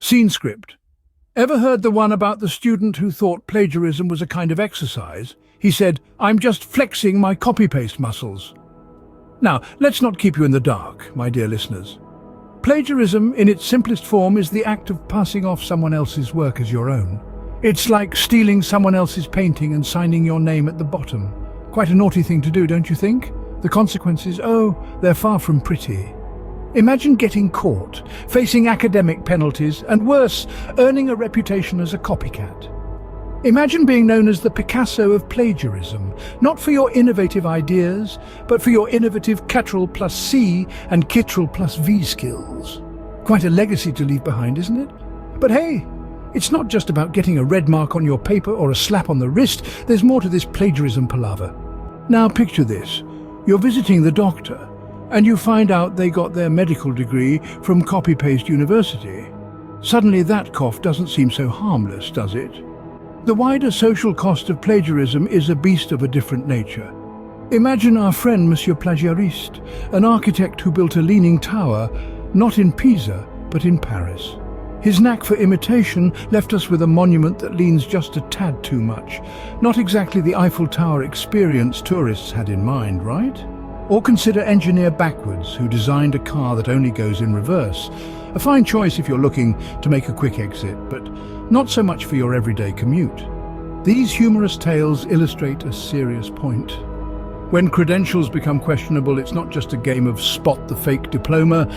Scene script. Ever heard the one about the student who thought plagiarism was a kind of exercise? He said, "I'm just flexing my copy-paste muscles." Now, let's not keep you in the dark, my dear listeners. Plagiarism, in its simplest form, is the act of passing off someone else's work as your own. It's like stealing someone else's painting and signing your name at the bottom. Quite a naughty thing to do, don't you think? The consequences, oh, they're far from pretty. Imagine getting caught, facing academic penalties, and worse, earning a reputation as a copycat. Imagine being known as the Picasso of plagiarism, not for your innovative ideas, but for your innovative Ctrl plus C and Ctrl plus V skills. Quite a legacy to leave behind, isn't it? But hey, it's not just about getting a red mark on your paper or a slap on the wrist. There's more to this plagiarism palaver. Now picture this. You're visiting the doctor, and you find out they got their medical degree from copy-paste university. Suddenly that cough doesn't seem so harmless, does it? The wider social cost of plagiarism is a beast of a different nature. Imagine our friend Monsieur Plagiariste, an architect who built a leaning tower, not in Pisa, but in Paris. His knack for imitation left us with a monument that leans just a tad too much. Not exactly the Eiffel Tower experience tourists had in mind, right? Or consider engineer Backwards, who designed a car that only goes in reverse. A fine choice if you're looking to make a quick exit, but not so much for your everyday commute. These humorous tales illustrate a serious point. When credentials become questionable, it's not just a game of spot the fake diploma.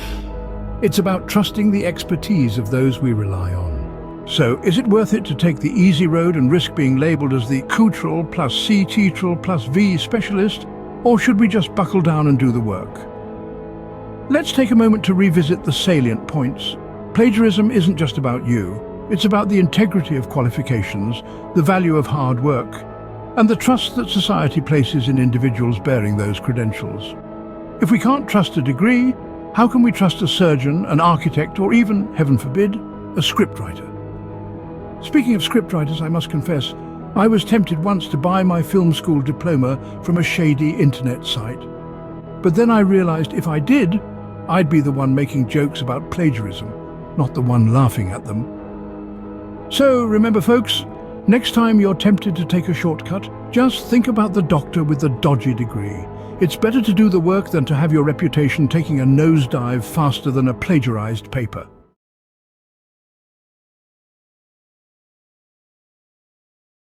It's about trusting the expertise of those we rely on. So, is it worth it to take the easy road and risk being labelled as the Ctrl plus C Ctrl plus V specialist? Or should we just buckle down and do the work? Let's take a moment to revisit the salient points. Plagiarism isn't just about you. It's about the integrity of qualifications, the value of hard work, and the trust that society places in individuals bearing those credentials. If we can't trust a degree, how can we trust a surgeon, an architect, or even, heaven forbid, a scriptwriter? Speaking of scriptwriters, I must confess, I was tempted once to buy my film school diploma from a shady internet site. But then I realized if I did, I'd be the one making jokes about plagiarism, not the one laughing at them. So remember folks, next time you're tempted to take a shortcut, just think about the doctor with the dodgy degree. It's better to do the work than to have your reputation taking a nosedive faster than a plagiarized paper.